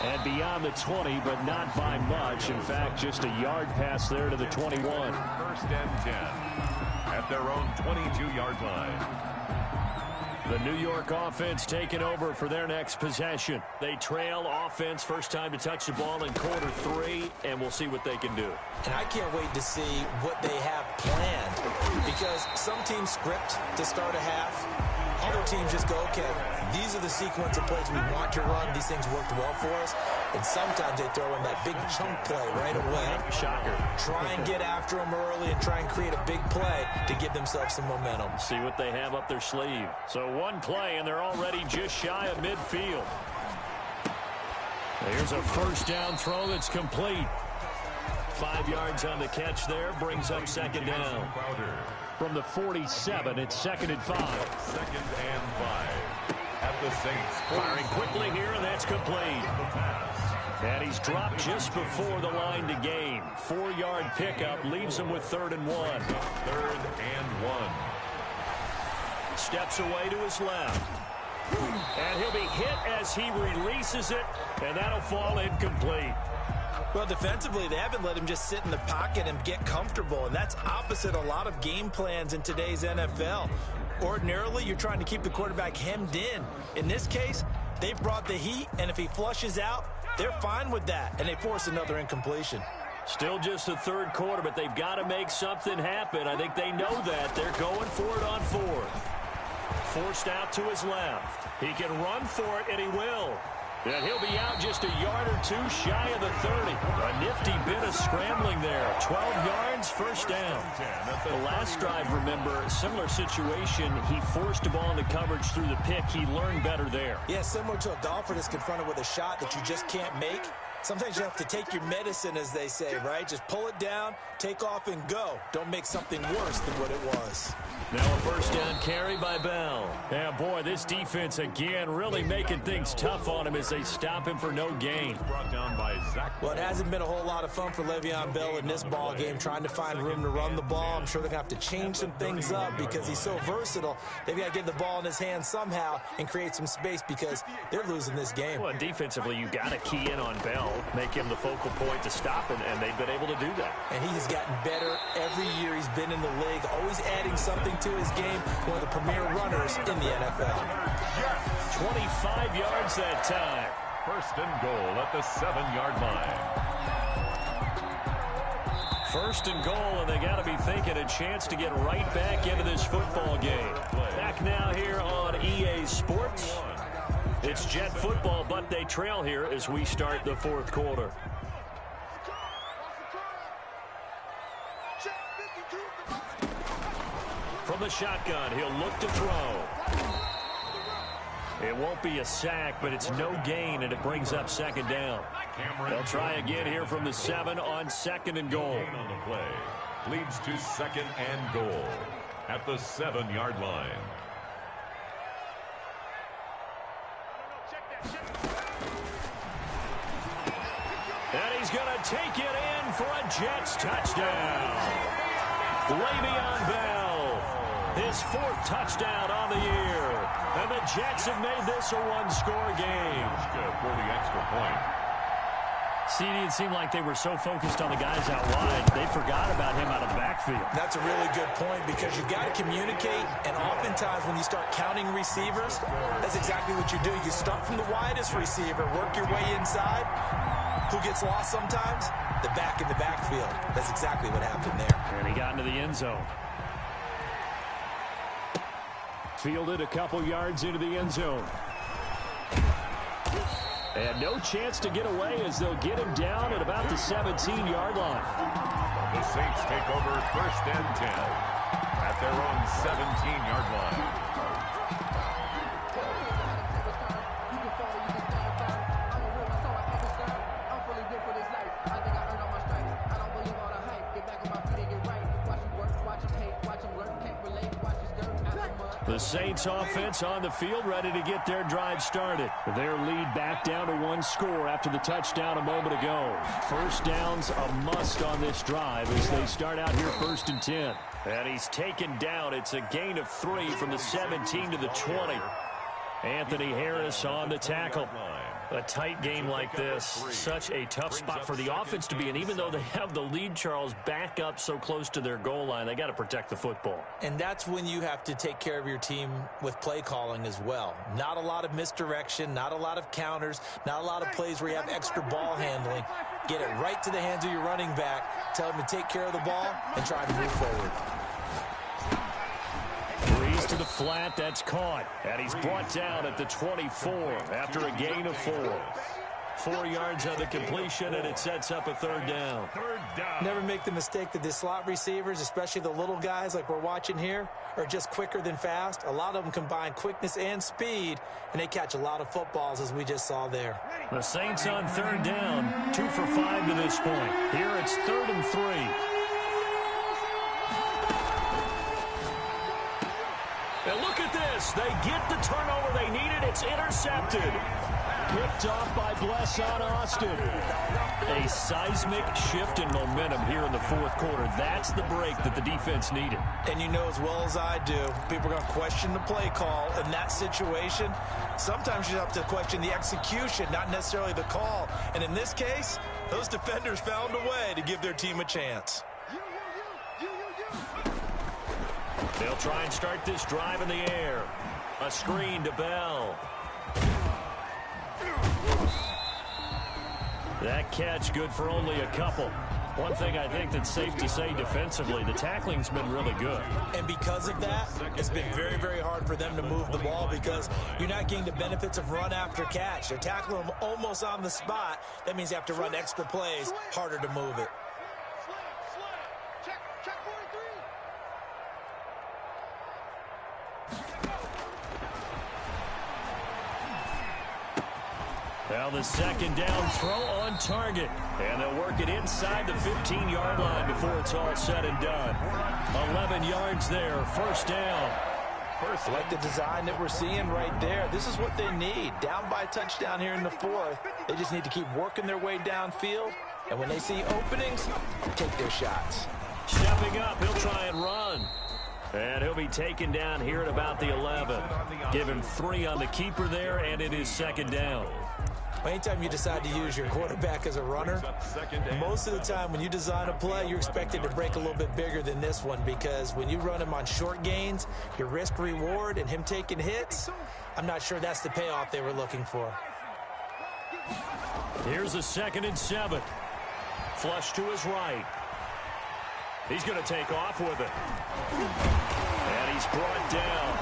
And beyond the 20, but not by much. In fact, just a yard pass there to the 21. First and 10 at their own 22-yard line. The New York offense taking over for their next possession. They trail offense, first time to touch the ball in quarter 3, and we'll see what they can do. And I can't wait to see what they have planned, because some teams script to start a half. Other teams just go, okay, these are the sequence of plays we want to run. These things worked well for us. And sometimes they throw in that big chunk play right away. Shocker. Try and get after them early and try and create a big play to give themselves some momentum. See what they have up their sleeve. So one play, and they're already just shy of midfield. Here's a first down throw that's complete. 5 yards on the catch there, brings up second down. From the 47, it's 2nd and 5. 2nd and 5 at the Saints. Firing quickly here, and that's complete. And he's dropped just before the line to gain. 4-yard pickup leaves him with 3rd and 1. 3rd and 1. Steps away to his left. And he'll be hit as he releases it, and that'll fall incomplete. Well, defensively, they haven't let him just sit in the pocket and get comfortable, and that's opposite a lot of game plans in today's NFL. Ordinarily, you're trying to keep the quarterback hemmed in. In this case, they've brought the heat, and if he flushes out, they're fine with that, and they force another incompletion. Still just the 3rd quarter, but they've got to make something happen. I think they know that. They're going for it on 4th. Forced out to his left. He can run for it, and he will. And he'll be out just a yard or 2 shy of the 30. A nifty bit of scrambling there. 12 yards, first down. The last drive, remember, similar situation. He forced the ball into coverage through the pick. He learned better there. Yeah, similar to a golfer that's confronted with a shot that you just can't make. Sometimes you have to take your medicine, as they say, right? Just pull it down, take off, and go. Don't make something worse than what it was. Now a first down carry by Bell. Yeah, boy, this defense again really making things tough on him as they stop him for no gain. Brought down by Zach. Well, it hasn't been a whole lot of fun for Le'Veon Bell in this ball game, trying to find room to run the ball. I'm sure they're going to have to change some things up because he's so versatile. They've got to get the ball in his hands somehow and create some space because they're losing this game. Well, defensively, you got to key in on Bell, make him the focal point to stop him, and they've been able to do that. And he has gotten better every year he's been in the league, always adding something to his game, one of the premier runners in the NFL. 25 yards that time. First and goal at the 7-yard line. First and goal, and they got to be thinking a chance to get right back into this football game. Back now here on EA Sports. It's Jet football, but they trail here as we start the fourth quarter. From the shotgun, he'll look to throw. It won't be a sack, but it's no gain, and it brings up second down. They'll try again here from the 7 on second and goal. On the play leads to second and goal at the 7-yard line. And he's going to take it in for a Jets touchdown. Le'Veon Bell, his 4th touchdown on the year. And the Jets have made this a one-score game. Good for the extra point. CD, it seemed like they were so focused on the guys out wide, they forgot about him out of the backfield. That's a really good point because you've got to communicate, and oftentimes when you start counting receivers, that's exactly what you do. You start from the widest receiver, work your way inside. Who gets lost sometimes? The back in the backfield. That's exactly what happened there. And he got into the end zone. Fielded a couple yards into the end zone. And no chance to get away as they'll get him down at about the 17-yard line. The Saints take over first and 10 at their own 17-yard line. The Saints offense on the field, ready to get their drive started. Their lead back down to 1 score after the touchdown a moment ago. First down's a must on this drive as they start out here first and 10. And he's taken down. It's a gain of 3 from the 17 to the 20. Anthony Harris on the tackle. A tight game like this, such a tough spot for the offense to be in. Even though they have the lead, Charles, back up so close to their goal line, they got to protect the football. And that's when you have to take care of your team with play calling as well. Not a lot of misdirection, not a lot of counters, not a lot of plays where you have extra ball handling. Get it right to the hands of your running back, tell him to take care of the ball, and try to move forward. Breeze to the flat, that's caught. And he's brought down at the 24 after a gain of 4. 4 yards on the completion, and it sets up a third down. Never make the mistake that the slot receivers, especially the little guys like we're watching here, are just quicker than fast. A lot of them combine quickness and speed, and they catch a lot of footballs, as we just saw there. The Saints on third down, 2 for 5 to this point. Here it's 3rd and 3. And look at this. They get the turnover they needed. It's intercepted. Picked off by Blesson Austin. A seismic shift in momentum here in the fourth quarter. That's the break that the defense needed. And you know as well as I do, people are going to question the play call in that situation. Sometimes you have to question the execution, not necessarily the call. And in this case, those defenders found a way to give their team a chance. They'll try and start this drive in the air. A screen to Bell. That catch good for only a couple. One thing I think that's safe to say defensively, the tackling's been really good. And because of that, it's been very, very hard for them to move the ball because you're not getting the benefits of run after catch. They're tackling them almost on the spot. That means you have to run extra plays, harder to move it. Now the second down throw on target. And they'll work it inside the 15-yard line before it's all said and done. 11 yards there, first down. I like the design that we're seeing right there. This is what they need. Down by a touchdown here in the fourth. They just need to keep working their way downfield. And when they see openings, take their shots. Stepping up, he'll try and run. And he'll be taken down here at about the 11. Give him 3 on the keeper there, and it is second down. Anytime you decide to use your quarterback as a runner, most of the time when you design a play, you're expected to break a little bit bigger than this one, because when you run him on short gains, your risk-reward and him taking hits, I'm not sure that's the payoff they were looking for. Here's a 2nd and 7. Flush to his right. He's going to take off with it. And he's brought down.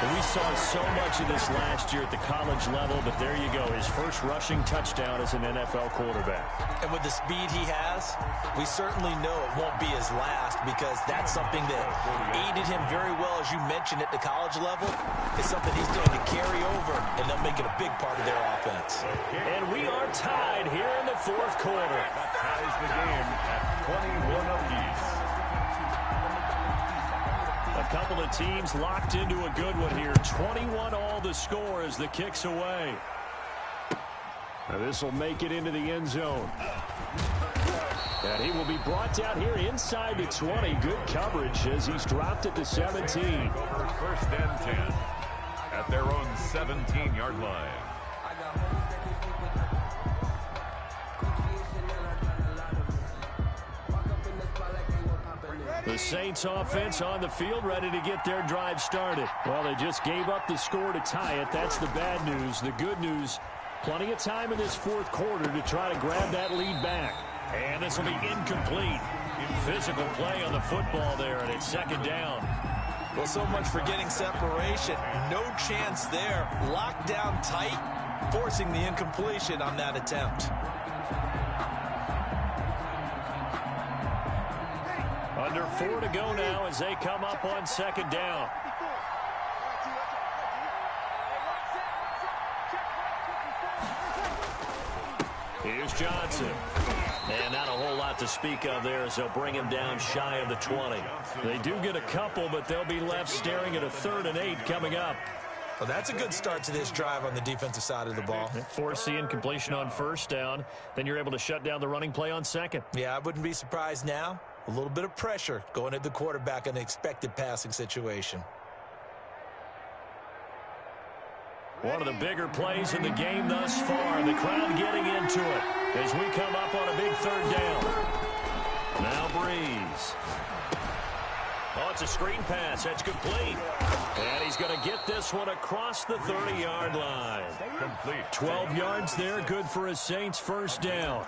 We saw so much of this last year at the college level, but there you go. His first rushing touchdown as an NFL quarterback. And with the speed he has, we certainly know it won't be his last, because that's something that aided him very well, as you mentioned, at the college level. It's something he's going to carry over, and they'll make it a big part of their offense. And we are tied here in the fourth quarter. That ties the game at 21 apiece. A couple of teams locked into a good one here. 21 all the score as the kick's away. Now this will make it into the end zone. And he will be brought down here inside the 20. Good coverage as he's dropped at the 17. First and 10 at their own 17-yard line. The Saints offense on the field, ready to get their drive started. Well, they just gave up the score to tie it. That's the bad news. The good news, plenty of time in this fourth quarter to try to grab that lead back. And this will be incomplete. Physical play on the football there, and it's second down. Well, so much for getting separation. No chance there. Locked down tight, forcing the incompletion on that attempt. Under 4 to go now as they come up on second down. Here's Johnson. And not a whole lot to speak of there as they'll bring him down shy of the 20. They do get a couple, but they'll be left staring at a 3rd and 8 coming up. Well, that's a good start to this drive on the defensive side of the ball. Force the incompletion on first down. Then you're able to shut down the running play on second. Yeah, I wouldn't be surprised now. A little bit of pressure going at the quarterback in the expected passing situation. One of the bigger plays in the game thus far. The crowd getting into it as we come up on a big 3rd down. Now Breeze. Oh, it's a screen pass. That's complete. And he's going to get this one across the 30-yard line. Complete. 12 yards there. Good for a Saints first down.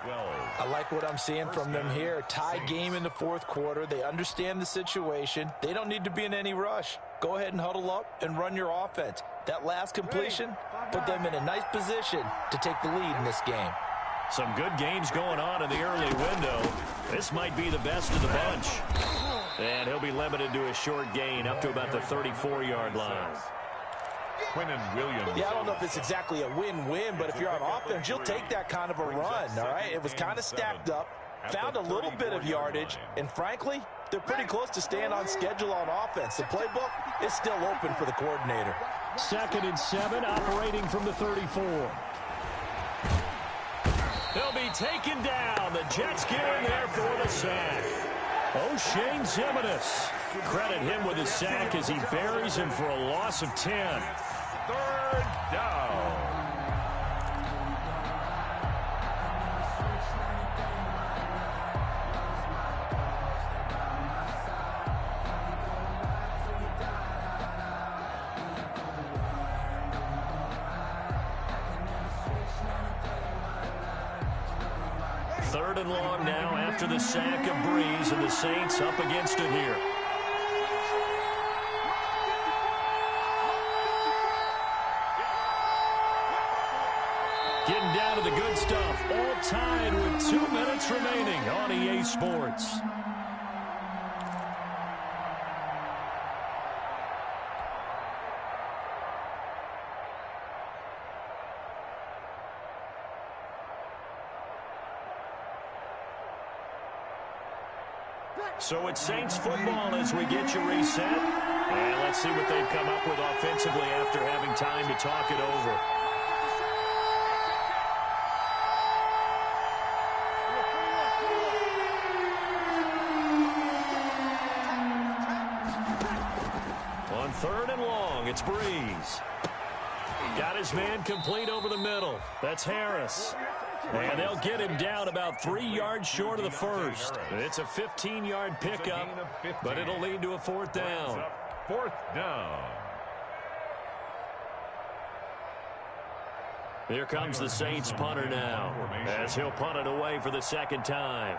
I like what I'm seeing from them here. Tie game in the fourth quarter. They understand the situation. They don't need to be in any rush. Go ahead and huddle up and run your offense. That last completion put them in a nice position to take the lead in this game. Some good games going on in the early window. This might be the best of the bunch. And he'll be limited to a short gain up to about the 34-yard line. Quinnen Williams. Yeah, I don't know if it's exactly a win-win, but if you're on offense, you'll take that kind of a run, all right? It was kind of stacked up, found a little bit of yardage, and frankly, they're pretty close to staying on schedule on offense. The playbook is still open for the coordinator. 2nd and 7, operating from the 34. They'll be taken down. The Jets get in there for the sack. O'Shane Zimenez. Credit him with a sack as he buries him for a loss of 10. 3rd down. Third and long now after the sack of Breeze, and the Saints up against it here. Getting down to the good stuff. All tied with 2 minutes remaining on EA Sports. So it's Saints football as we get you reset. And let's see what they've come up with offensively after having time to talk it over. On 3rd and long, it's Breeze. Got his man complete over the middle. That's Harris. And they'll get him down about 3 yards short of the first. It's a 15-yard pickup, but it'll lead to a 4th down. 4th down. Here comes the Saints punter now, as he'll punt it away for the 2nd time.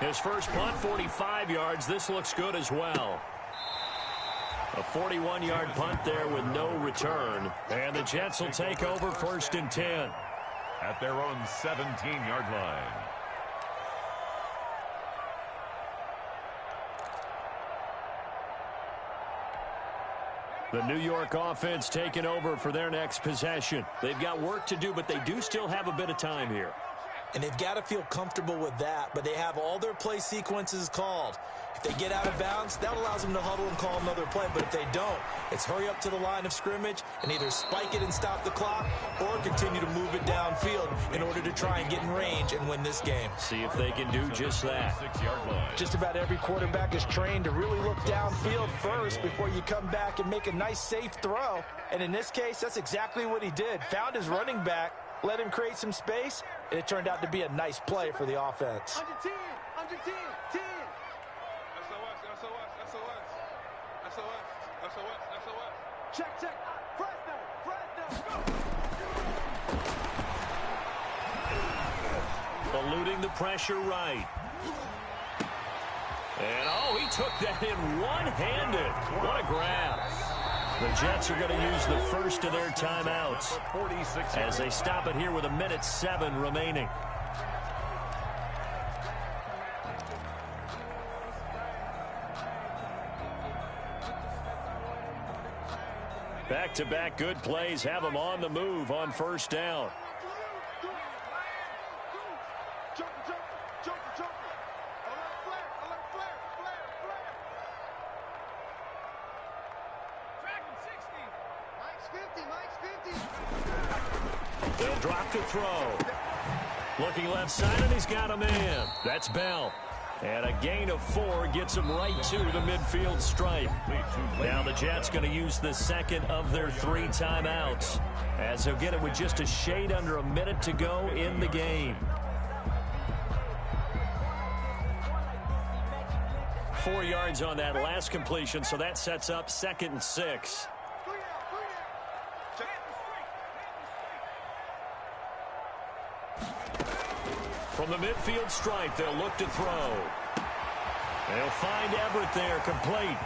His first punt, 45 yards. This looks good as well. A 41-yard punt there with no return. And the Jets will take over 1st and 10. At their own 17-yard line. The New York offense taking over for their next possession. They've got work to do, but they do still have a bit of time here. And they've got to feel comfortable with that, but they have all their play sequences called. If they get out of bounds, that allows them to huddle and call another play. But if they don't, it's hurry up to the line of scrimmage and either spike it and stop the clock or continue to move it downfield in order to try and get in range and win this game. See if they can do just that. 6-yard line. Just about every quarterback is trained to really look downfield first before you come back and make a nice, safe throw. And in this case, that's exactly what he did. Found his running back, let him create some space, and it turned out to be a nice play for the offense. Under 10, under 10, 10. SOS. Check. Fresno, go. Eluding the pressure right. And, he took that in one-handed. What a grab. The Jets are going to use the first of their timeouts as they stop it here with 1:07 remaining. Back-to-back good plays have them on the move on 1st down. They'll drop to throw. Looking left side, and he's got a man. That's Bell. And a gain of 4 gets him right to the midfield stripe. Now the Jets going to use the 2nd of their 3 timeouts, as they'll get it with just a shade under a minute to go in the game. 4 yards on that last completion, so that sets up 2nd and 6. From the midfield stripe, they'll look to throw. They'll find Everett there, complete.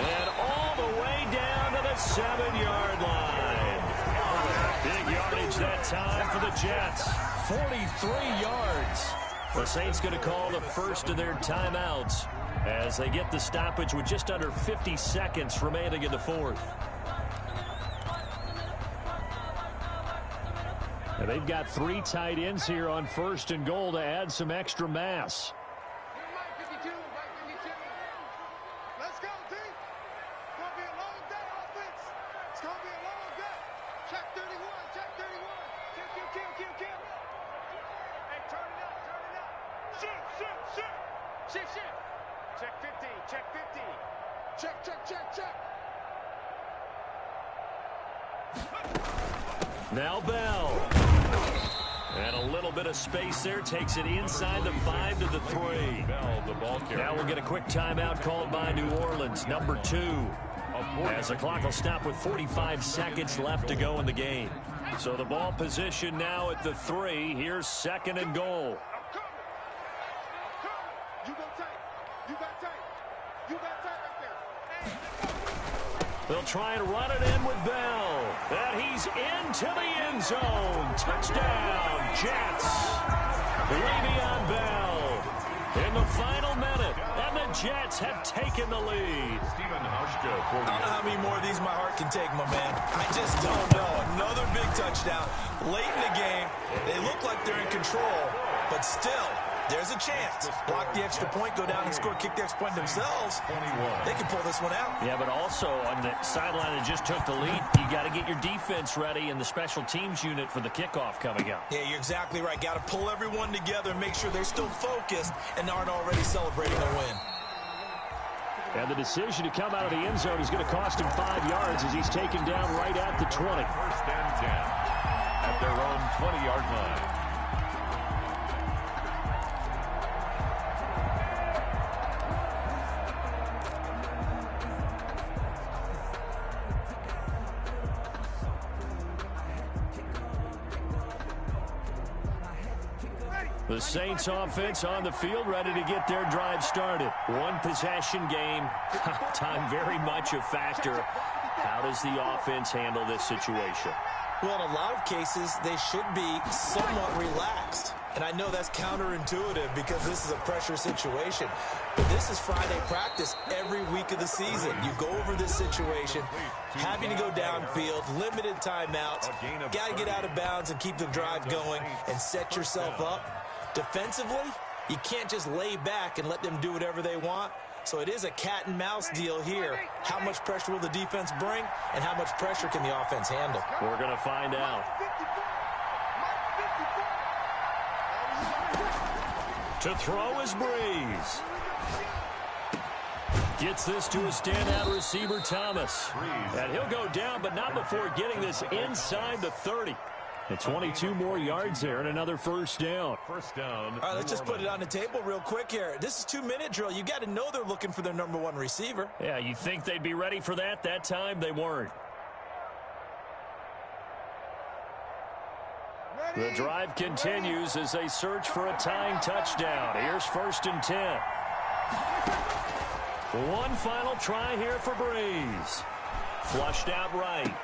And all the way down to the 7-yard line. Big yardage that time for the Jets. 43 yards. The Saints going to call the first of their timeouts as they get the stoppage with just under 50 seconds remaining in the 4th. And they've got 3 tight ends here on 1st and goal to add some extra mass. Let's go, team. It's going to be a long day, offense. It's going to be a long day. Check 31, check 31. Kill. Hey, turn it up. Shift. Check 50, check 50. Check. Now Bell. And a little bit of space there. Takes it inside the 5 to the 3. Now we'll get a quick timeout called by New Orleans, number 2. As the clock will stop with 45 seconds left to go in the game. So the ball position now at the 3. Here's 2nd and goal. They'll try and run it in with Bell. And he's into the end zone. Touchdown, Jets. Le'Veon Bell in the final minute. And the Jets have taken the lead. Stephen Hauschka. I don't know how many more of these my heart can take, my man. I just don't know. touchdown late in the game. They look like they're in control, but still, there's a chance. Block the extra point, go down and score, kick the extra point themselves. They can pull this one out. Yeah, but also on the sideline that just took the lead, you got to get your defense ready and the special teams unit for the kickoff coming up. Yeah, you're exactly right. Got to pull everyone together and make sure they're still focused and aren't already celebrating a win. And the decision to come out of the end zone is going to cost him 5 yards as he's taken down right at the 20. First and 10 at their own 20-yard line. The Saints offense on the field, ready to get their drive started. One possession game. Time very much a factor. How does the offense handle this situation? Well, in a lot of cases, they should be somewhat relaxed. And I know that's counterintuitive because this is a pressure situation. But this is Friday practice every week of the season. You go over this situation, having to go downfield, limited timeouts, got to get out of bounds and keep the drive going and set yourself up. Defensively, you can't just lay back and let them do whatever they want. So it is a cat and mouse deal here. How much pressure will the defense bring and how much pressure can the offense handle? We're going to find out. To throw is Breeze. Gets this to a standout receiver, Thomas. And he'll go down, but not before getting this inside the 30. And 22 more yards there and another first down. First down. All right, let's just put it on the table real quick here. This is 2-minute drill. You got to know they're looking for their number one receiver. Yeah, you think they'd be ready for that? That time they weren't. The drive continues as they search for a tying touchdown. Here's first and 10. One final try here for Breeze. Flushed out right.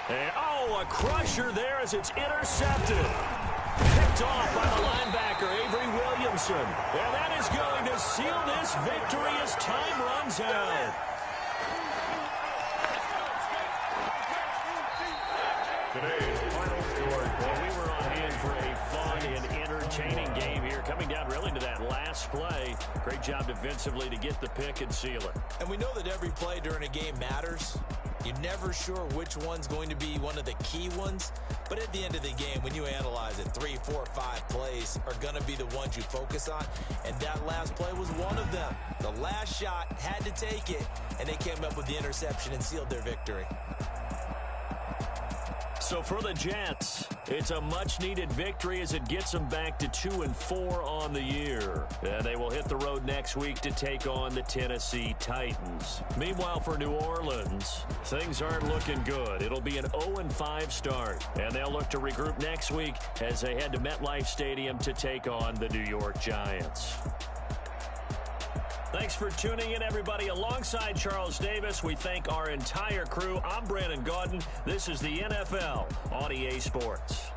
And, a crusher there as it's intercepted. Picked off by the linebacker, Avery Williamson. And that is going to seal this victory as time runs out. Today's final score. Well, we were on hand for a fun and entertaining game here. Coming down really to that last play. Great job defensively to get the pick and seal it. And we know that every play during a game matters. You're never sure which one's going to be one of the key ones. But at the end of the game, when you analyze it, 3, 4, 5 plays are going to be the ones you focus on. And that last play was one of them. The last shot had to take it, and they came up with the interception and sealed their victory. So for the Jets, it's a much-needed victory as it gets them back to 2-4 on the year. And they will hit the road next week to take on the Tennessee Titans. Meanwhile, for New Orleans, things aren't looking good. It'll be an 0-5 start, and they'll look to regroup next week as they head to MetLife Stadium to take on the New York Giants. Thanks for tuning in, everybody. Alongside Charles Davis, we thank our entire crew. I'm Brandon Gaudin. This is the NFL on EA Sports.